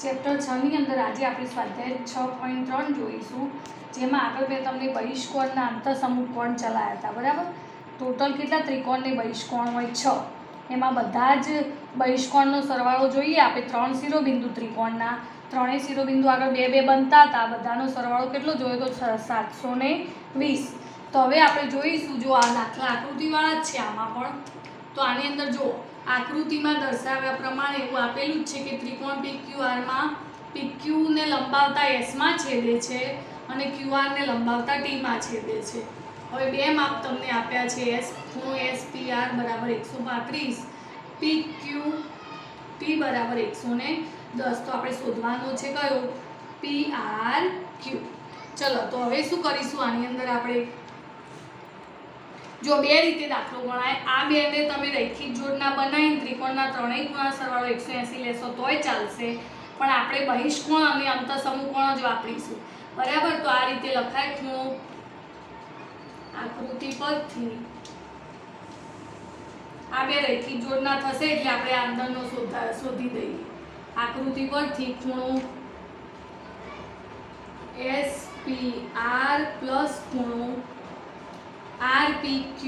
Chapter 6 ની અંદર આજે આપણે સ્વાધ્યાય 6.3 જોઈશું, જેમાં આગળ મેં તમને બહિષ્કોણના અંતઃસમૂહ કોણ ચલાવ્યા હતા. બરાબર. ટોટલ કેટલા ત્રિકોણ ને બહિષ્કોણ હોય? 6. એમાં બધા જ બહિષ્કોણનો સરવાળો જોઈએ આપણે. 3 શિરોબિંદુ ત્રિકોણના ત્રણેય શિરોબિંદુ આગળ 2 2 બનતા હતા. બધાનો સરવાળો કેટલો જોયો તો 720. તો હવે આપણે જોઈશું, જો આ દાખલા આકૃતિવાળા જ છે આમાં પણ. તો આની અંદર જો આકૃતિમાં દર્શાવ્યા પ્રમાણે એવું આપેલું જ છે કે ત્રિકોણ PQRમાં PQ ને લંબાવતા S માં છેદે છે અને QR ને લંબાવતા T માં છેદે છે. હવે બે માપ તમને આપ્યા છે. ખૂણો SPR બરાબર 135, PQT બરાબર 110. તો આપણે શોધવાનો છે કયો? PRQ. ચલો તો હવે શું કરીશું આની અંદર આપણે? જો બે રીતે દાખલો ગણાય. આ બેને તમે રૈખિક જોડના બનાવીને ત્રિકોણના ત્રણેય ખૂણા સરવાળો 180 લેશો તોય ચાલશે, પણ આપણે બહિષ્કોણ અને અંતઃસમૂહ કોણ જ વાપરીશું. બરાબર. તો આ રીતે લખાય. ખૂણો આકૃતિ પરથી આ બે રૈખિક જોડના થશે એટલે આપણે આ અંદરનો શોધી દઈએ. આકૃતિ પરથી ખૂણો SPR પ્લસ ખૂણો RPQ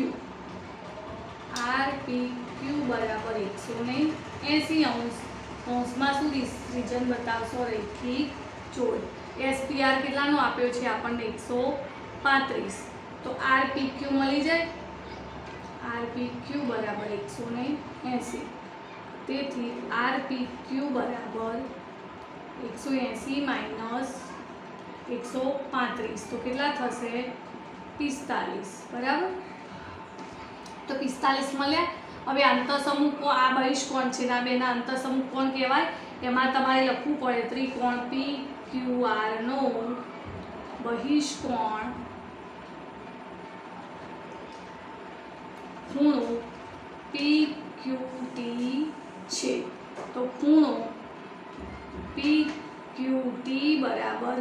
બરાબર 180 કૌંસમાં શું રીઝન બતાવશો? રૈખિક જોડ. SPR કેટલાનો આપ્યો છે આપણને? 135. તો RPQ મળી જાય. RPQ બરાબર 180. તેથી RPQ બરાબર 180 માઇનસ 135. તો કેટલા થશે? 45. બરાબર. તો 45 મળ્યા. હવે અંતઃસમૂહ કોણ? આ બહિષ્કોણ છે. આ બેના અંતઃસમૂહ કોણ કહેવાય? એમાં તમારે લખવું પડે ત્રિકોણ PQR નો બહિષ્કોણ ખૂણો PQT છે. તો ખૂણો PQT બરાબર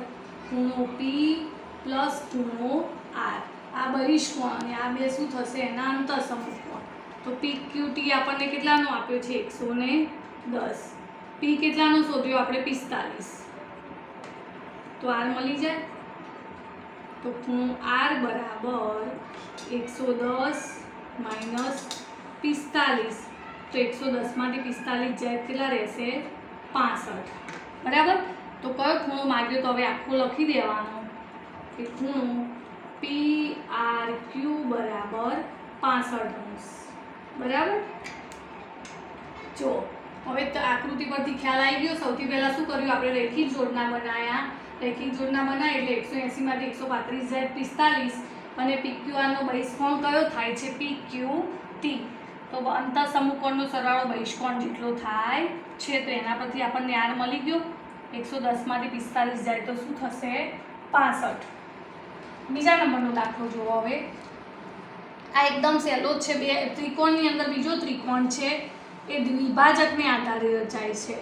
ખૂણો P પ્લસ ખૂણો R. આ બહિષ્કોણ અને આ બે શું થશે? એના અંતઃસમૂહ કોણ. તો PQT આપણને કેટલાનો આપ્યો છે? 110. P કેટલાનો શોધ્યો આપણે? 45. તો R મળી જાય. તો ખૂણો R બરાબર 110 માઇનસ 45. તો 110 માંથી 45 જાય કેટલા રહેશે? 65. બરાબર. તો કયો ખૂણો માગ્યો? તો હવે આખો લખી દેવાનો કે ખૂણો PRQ બરાબર 65°. બરાબર. જો હવે આકૃતિ પરથી ખ્યાલ આવી ગયો. સૌથી પહેલા શું કર્યું આપણે? રૈખિક જોડના બનાવ્યા. રૈખિક જોડના બનાવ્યા એટલે 180 માંથી 135 જાય 45 અને PQR નો બહિષ્કોણ કયો થાય છે? PQT. તો અંતઃસમૂહ કોણનો સરવાળો બહિષ્કોણ જેટલો થાય છે. તો એના પરથી આપણને R મળી ગયો. 110 માંથી 45 જાય તો શું થશે? 65. બીજા નંબરનો દાખલો જુઓ. હવે આ એકદમ સહેલો જ છે. બે ત્રિકોણની અંદર બીજો ત્રિકોણ છે એ દ્વિભાજકને આધારે રચાય છે.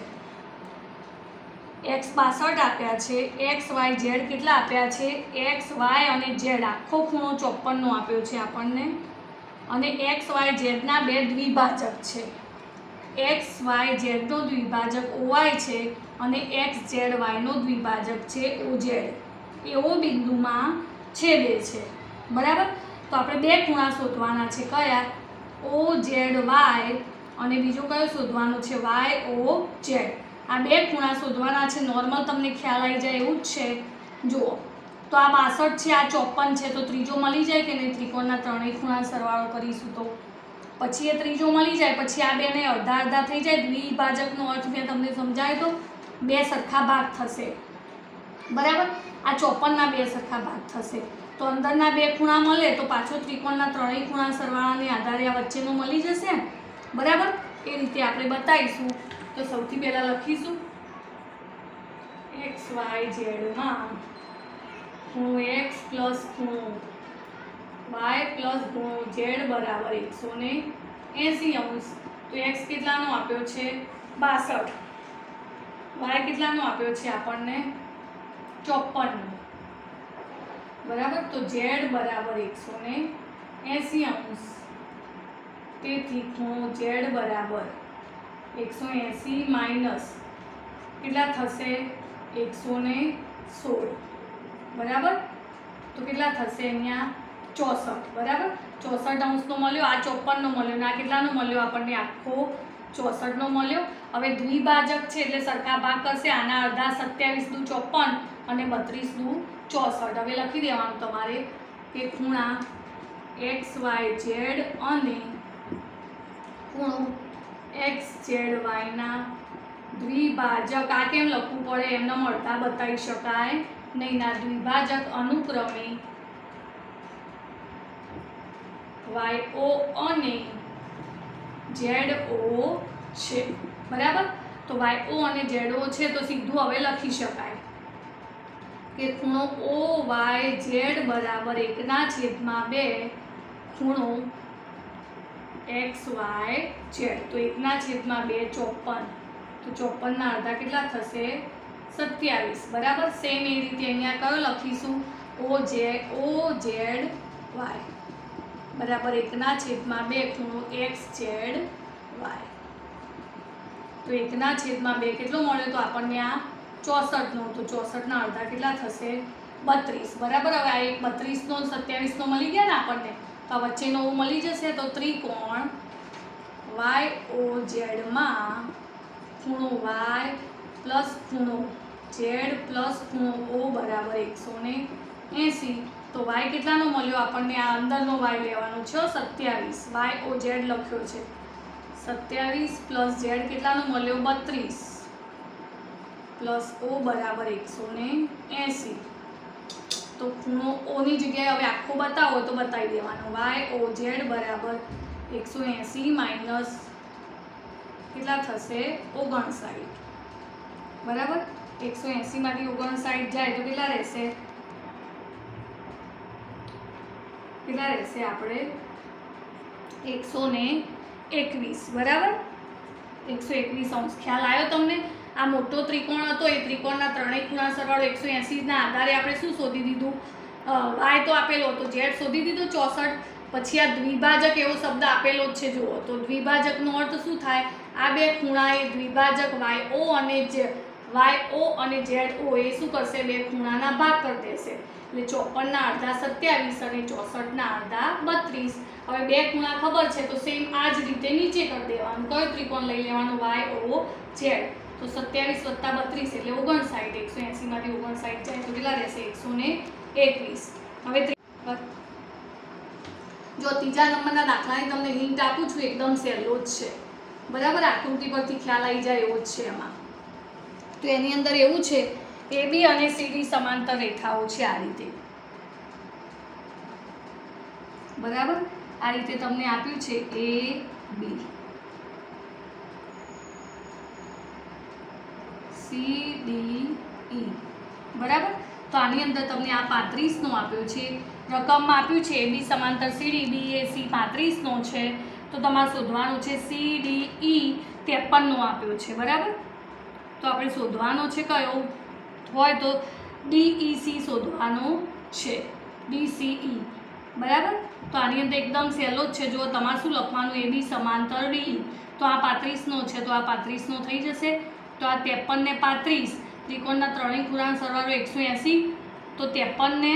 X 62 આપ્યા છે. X Y Z કેટલા આપ્યા છે? X Y અને Z આખો ખૂણો 54 નો આપ્યો છે આપણને. અને X Y Z ના બે દ્વિભાજક છે. X Y Z નો દ્વિભાજક OY છે અને X Z Y નો દ્વિભાજક છે OZ. એવો બિંદુમાં છેદે છે. બરાબર. તો આપણે બે ખૂણા શોધવાના છે. કયા? OZY અને બીજો કયો શોધવાનો છે? YOZ. આ બે ખૂણા શોધવાના છે. નોર્મલ તમને ખ્યાલ આવી જાય એવું જ છે. જુઓ તો આ 62 છે, આ 54 છે. તો ત્રીજો મળી જાય કે નહીં? ત્રિકોણના ત્રણેય ખૂણા સરવાળો કરીશું તો પછી એ ત્રીજો મળી જાય. પછી આ બેને અડધા અડધા થઈ જાય. દ્વિભાજકનો અર્થ મેં તમને સમજાવ્યો તો બે સરખા ભાગ થશે. બરાબર. આ 54 ના બે સરખા ભાગ થશે. તો અંદરના બે ખૂણા મળે તો પાછો ત્રિકોણના ત્રણેય ખૂણા સરવાળાને આધારે આ વચ્ચેનો મળી જશે. બરાબર. એ રીતે આપણે બતાવીશું. તો સૌથી પહેલા લખીશું XYZ માં ખૂણો X પ્લસ ખૂણો Y પ્લસ ખૂણો Z બરાબર 180°. તો X કેટલાનો આપ્યો છે? 62. Y કેટલાનો આપ્યો છે આપણને? 54. બરાબર. તો Z બરાબર 180°. તેથી ખૂણો Z બરાબર 180 માઇનસ કેટલા થશે 116 બરાબર। તો કેટલા થશે અહીંયા 64 બરાબર। 64 અંશનો મળ્યો, આ 54નો મળ્યો ને આ કેટલાનો મળ્યો આપણને આખો 64નો મળ્યો। હવે દ્વિભાજક છે એટલે સરખા ભાગ કરશે, આના અડધા 27 દુ 54 અને 32 દુ 64। હવે લખી દેવાનું તમારે કે ખૂણા XYZ અને ખૂણો XZY ના દ્વિભાજક, આ કેમ લખવું પડે, એમને મળતા બતાવી શકાય નહીં, ના દ્વિભાજક અનુક્રમે YO અને ZO છે બરાબર। તો YO અને ZO છે તો સીધું હવે લખી શકાય કે ખૂણો OYZ બરાબર 1/2 ખૂણો XYZ। તો 1/2 54, તો 54 ના અડધા કેટલા થશે 27 બરાબર। સેમ એ રીતે અહીંયા કયો લખીશું OZY બરાબર 1/2 ખૂણો XZY। તો 1/2 કેટલો મળ્યો, તો આપણને આ 64નો, તો 64 ના અડધા કેટલા થશે 32 બરાબર। હવે આ એક 32નો 27નો મળી ગયા ને આપણને, તો આ વચ્ચેનો મળી જશે। તો ત્રિકોણ YOZ માં ખૂણો Y પ્લસ ખૂણો Z પ્લસ ખૂણો O બરાબર 180। તો Y કેટલાનો મળ્યો આપણને, આ અંદરનો Y લેવાનો છે 27, YOZ લખ્યો છે 27 પ્લસ Z કેટલાનો મળ્યો 32 પ્લસ O બરાબર 180। તો ખૂણો O ની જગ્યાએ હવે આખો બતાવો તો બતાવી દેવાનો, YOZ બરાબર 180 માઇનસ કેટલા થશે 59 બરાબર। 180 માંથી 59 જાય તો કેટલા રહેશે આપણે 121 બરાબર। 121 અંશ ખ્યાલ આવ્યો તમને। આ મોટો ત્રિકોણ હતો, એ ત્રિકોણના ત્રણેય ખૂણા સરવાળો 180 ના આધારે આપણે શું શોધી દીધું, y તો આપેલો હતો, z શોધી દીધો 64। પછી આ દ્વિભાજક એવો શબ્દ આપેલો જ છે જુઓ, તો દ્વિભાજકનો અર્થ શું થાય, આ બે ખૂણા એ દ્વિભાજક YO અને ZO એ શું કરશે, બે ખૂણાના ભાગ કરી દેશે। એટલે 54 ના અડધા 27 અને 64 ના અડધા 32। હવે બે ખૂણા ખબર છે તો સેમ આ જ રીતે નીચે કરી દેવાનું। કયો ત્રિકોણ લઈ લેવાનો, YOZ। તો 27 + 32 એટલે 59, 180 માંથી 59 જાય તો કેટલા રહેશે 121। હવે જો ત્રીજા નંબરના દાખલાની તમને હિન્ટ આપું છું, એકદમ સહેલો જ છે બરાબર। આકૃતિ પરથી ખ્યાલ આવી જાય એવો જ છે એમાં। તો એની અંદર એવું છે AB અને CD સમાંતર રેખાઓ છે આ રીતે બરાબર। આ રીતે તમને આપ્યું છે AB CDE બરાબર। તો આની અંદર તમને આ 35નો આપ્યો છે, રકમમાં આપ્યું છે AB સમાંતર CD, BAC 35નો છે, તો તમારે શોધવાનું છે CDE 53નો આપ્યો છે બરાબર। તો આપણે શોધવાનો છે કયો હોય તો DEC શોધવાનો છે, DCE બરાબર। તો આની અંદર એકદમ સહેલો જ છે, જો તમારે શું લખવાનું AB સમાંતર DE, તો આ 35નો છે તો આ 35નો થઈ જશે। તો આ 53 ને 35, ત્રિકોણના ત્રણેય ખૂણાનો સરવાળો 180, તો 53 ને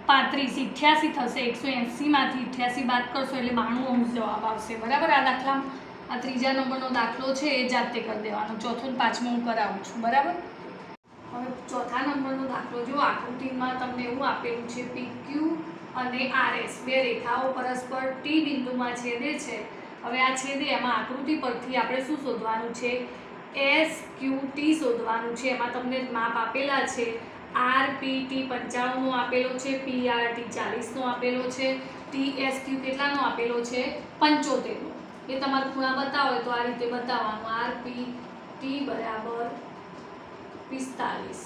35 88 થશે। 180 માંથી 88 બાદ કરશો એટલે 92 અંશ જવાબ આવશે બરાબર। આ દાખલામાં આ ત્રીજા નંબરનો દાખલો છે એ જાતે કરી દેવાનો, ચોથો ને પાંચમો હું કરાવું છું બરાબર। હવે ચોથા નંબરનો દાખલો જો, આકૃતિમાં તમને એવું આપેલું છે PQ અને RS બે રેખાઓ પરસ્પર T બિંદુમાં છેદે છે। હવે આ છેદે એમાં આકૃતિ પરથી આપણે શું શોધવાનું છે, SQT શોધવાનું છે। એમાં તમને માપ આપેલા છે, RPT 95નો આપેલો છે, PRT 40નો આપેલો છે, TSQ કેટલાનો આપેલો છે 75નો। એ તમારે ખૂણા બતાવો તો આ રીતે બતાવવાનું, RPT બરાબર 55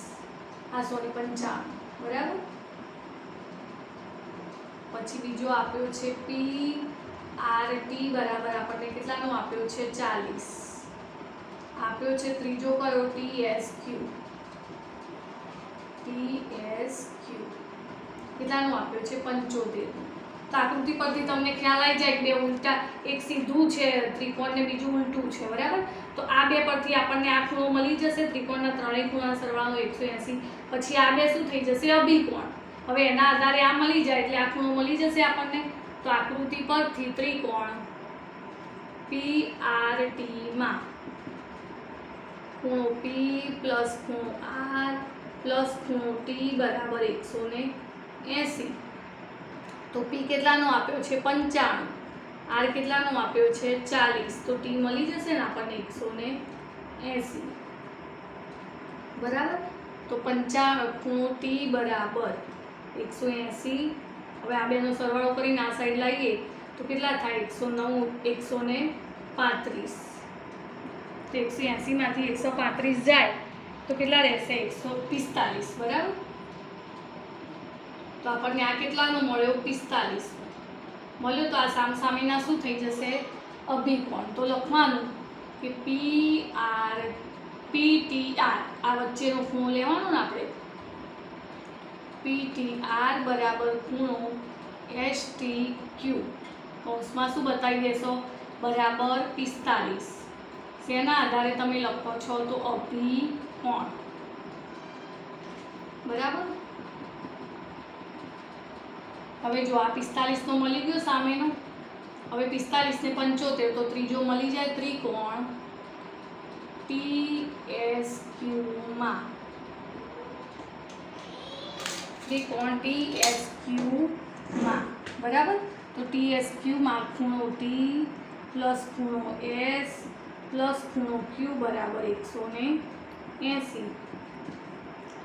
બરાબર। પછી બીજો આપ્યો છે PRT બરાબર આપણને કેટલાનો આપ્યો છે 40 આપ્યો છે। ત્રીજો કયો TSQ કેટલાનો આપ્યો છે 75। તો આકૃતિ પરથી તમને ખ્યાલ આવી જાય કે બે ઉલટા, એક સીધું છે ત્રિકોણ ને બીજું ઉલટું છે, બરાબર. તો આ બે પરથી આપણને આ ખૂણો મળી જશે, ત્રિકોણના ત્રણેય ખૂણા સરવાળો 180. પછી આ બે શું થઈ જશે? અભિકોણ. હવે એના આધારે આ મળી જાય એટલે આ ખૂણો મળી જશે આપણને. તો આકૃતિ પરથી ત્રિકોણ PRT માં ખૂણો P પ્લસ ખૂણો R પ્લસ ખૂણો T બરાબર 180. તો P કેટલાનો આપ્યો છે? 95. R કેટલાનો આપ્યો છે? 40. તો T મળી જશે ને આપણને 180, બરાબર. તો 95 ખૂણો T બરાબર 180. હવે આ બેનો સરવાળો કરીને આ સાઈડ લાવીએ તો કેટલા થાય? 109, 135. તો 180 માંથી 135 જાય તો કેટલા રહેશે? 145, બરાબર. તો આપણને આ કેટલાનો મળ્યો? 45 મળ્યો. તો આ સામસામેના શું થઈ જશે? અભિકોણ. તો લખવાનું કે PTR, આ વચ્ચેનો ખૂણો લેવાનો ને આપણે, PTR બરાબર ખૂણો STQ, કૌંસમાં શું બતાવી દેશો? બરાબર 45. શેના આધારે તમે લખો છો? તો અભિકોણ, બરાબર. હવે જો આ 45 નો મળી ગયો સામેનો. હવે 45 ને 75, તો ત્રીજો મળી જાય ત્રિકોણ TSQ માં, ત્રિકોણ TSQ માં, બરાબર. તો TSQ માં ખૂણો T પ્લસ ખૂણો S પ્લસ ખૂણો Q બરાબર 180.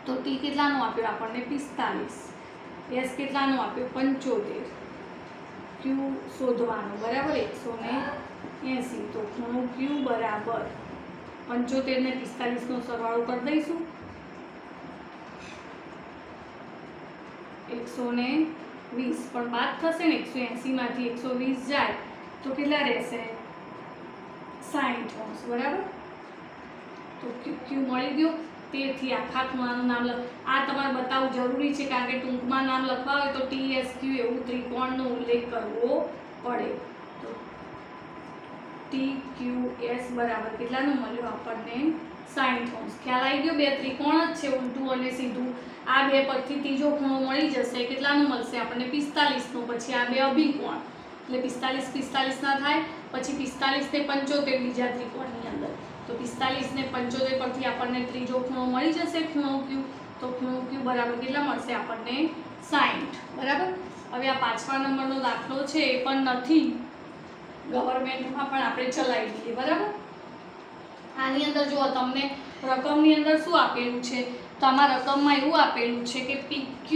તો T કેટલાનો આપ્યો આપણને? 45. S કેટલાનો આપ્યો? 75. Q શોધવાનો, બરાબર, 180. તો ખૂણો Q બરાબર 75 ને 45 નો સરવાળો કરી દઈશું, 120. પણ બાદ થશે ને, 180 માંથી 120 જાય તો કેટલા રહેશે? 60, બરાબર. તો Q મળી ગયો. તેથી આખા ખૂણાનું નામ આ તમારે બતાવવું જરૂરી છે, કારણ કે ટૂંકમાં નામ લખવા હોય તો TSQ એવું ત્રિકોણનો ઉલ્લેખ કરવો પડે. તો TQS બરાબર કેટલાનું મળ્યું આપણને? 60. ખ્યાલ આવી ગયો? બે ત્રિકોણ જ છે, ઉલટું અને સીધું. આ બે પરથી ત્રીજો ખૂણો મળી જશે. કેટલાનું મળશે આપણને? 45નું. પછી આ બે અભિકોણ એટલે 45 ના થાય. પછી 45 ને 75 બીજા ત્રિકોણની અંદર. તો 45 ને 75 પરથી આપણને ત્રીજો ખૂણો મળી જશે, ખૂણો Q. તો ખૂણો Q બરાબર કેટલા મળશે આપણને? 60, બરાબર. હવે આ 5મા નંબરનો દાખલો છે, એ પણ નથી ગવર્મેન્ટમાં, પણ આપણે ચલાવી દઈએ, બરાબર. આની અંદર જો તમને રકમની અંદર શું આપેલું છે? તો આમાં રકમમાં એવું આપેલું છે કે PQ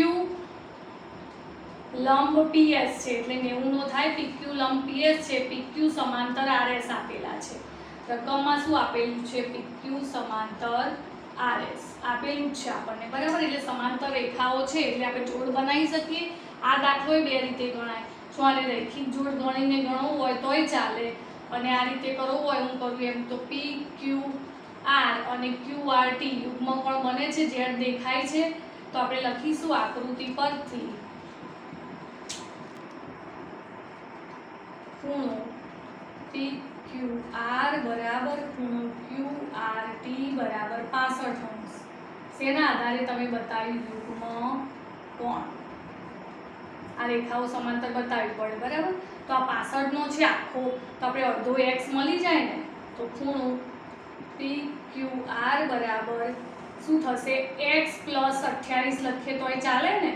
લંબ PS છે, એટલે 90 નો થાય. PQ લંબ PS છે, PQ સમાંતર RS આપેલા છે. રકમમાં શું આપેલું છે? PQ સમાંતર RS આપેલું છે આપણને, બરાબર. એટલે સમાંતર રેખાઓ છે એટલે આપણે જોડ બનાવી શકીએ. આ દાખલો બે રીતે ગણાય. જો આને રૈખિક જોડ ગણીને ગણવું હોય તોય ચાલે, અને આ રીતે કરવું હોય હું કરું એમ તો PQR અને QRT યુગ્મકોણ બને છે, જે દેખાય છે. તો આપણે લખીશું આકૃતિ પરથી ખૂણો PQR બરાબર ખૂણો QRT બરાબર 65. શેના આધારે તમે બતાવ્યું? યુગ્મ કોણ. આ રેખાઓ સમાંતર બતાવવી પડે, બરાબર. તો આ 65 નો છે આખો, તો આપણે અડધો x મળી જાય ને, તો ખૂણો PQR બરાબર શું થશે? x પ્લસ 28 લખીએ તોય ચાલે ને.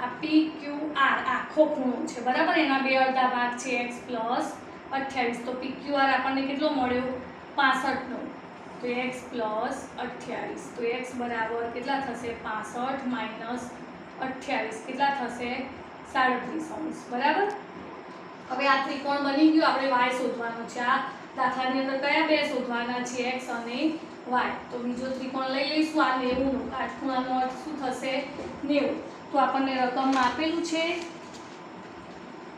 આ PQR આખો ખૂણો છે, બરાબર. એના બે અડધા ભાગ છે, x પ્લસ 28. તો PQR આપણને કેટલો મળ્યો? 65 નો. તો x પ્લસ 28. તો x બરાબર કેટલા થશે? 65 માઇનસ 28 કેટલા થશે? 37°, બરાબર. હવે આ ત્રિકોણ બની ગયું. આપણે y શોધવાનો છે. આ દાખલાની અંદર કયા બે શોધવાના છે? x અને y. તો બીજો ત્રિકોણ લઈ લઈશું. આ 90 નો કાટખૂણાનો અર્થ શું થશે? 90. તો આપણને રકમમાં આપેલું છે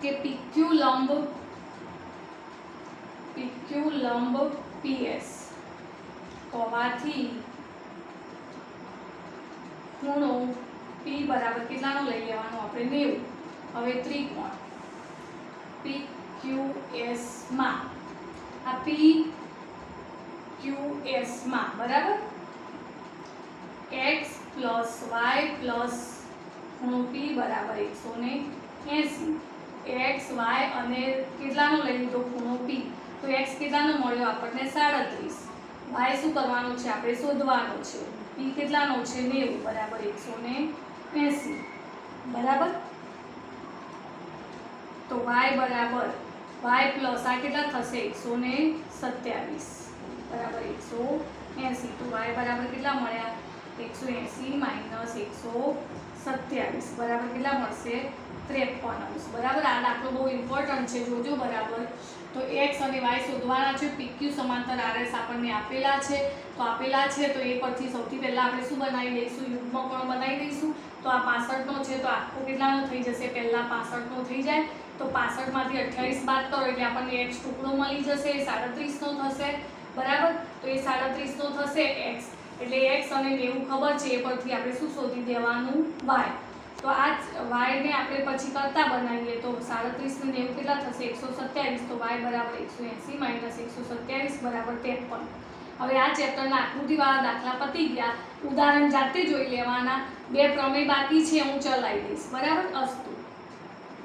કે PQ લંબ PS હોવાથી ખૂણો P બરાબર કેટલાનો લઈ લેવાનો આપણે? 90. હવે ત્રિકોણ PQS માં આ PQS માં બરાબર x પ્લસ y પ્લસ ખૂણો P બરાબર 180. x y અને કેટલાનો લઈ લીધો ખૂણો P, તો x કેટલાનો મળ્યો આપણને 37. y શું કરવાનું છે આપણે શોધવાનો છે, P કેટલાનો છે 90 બરાબર 180 બરાબર. તો y બરાબર y પ્લસ આ કેટલા થશે 127 બરાબર 180. તો y બરાબર કેટલા મળ્યા 180 માઇનસ 127 બરાબર કેટલા મળશે 53 બરાબર. આ દાખલો બહુ ઇમ્પોર્ટન્ટ છે, જોજો બરાબર. તો x અને y શોધવાના છે. PQ સમાંતર RS આપણને આપેલા છે, તો આપેલા છે તો એ પરથી સૌથી પહેલા આપણે શું બનાવી દઈશું, યુગ્મ કોણ બનાવી દઈશું. તો આ 65 નો છે તો આખો કેટલાનો થઈ જશે, પહેલા 65 નો થઈ જાય તો 65 માંથી 28 બાદ કરો એટલે આપણને x ટુકડો મળી જશે, એ 37 નો થશે બરાબર. તો એ 37 નો થશે x, એટલે x અને 90 ખબર છે, એ પરથી આપણે શું શોધી દેવાનું y. તો આ y ને આપણે પછી કરતા બનાવીએ તો 37 ને 90 કેટલા થશે 127. તો y બરાબર 180 માઇનસ 127 બરાબર 53. હવે આ ચેપ્ટરના આકૃતિવાળા દાખલા પતી ગયા. ઉદાહરણ જાતે જોઈ લેવાના. 2 પ્રમેય બાકી છે, હું ચલાવી દઈશ બરાબર. અસ્તુ.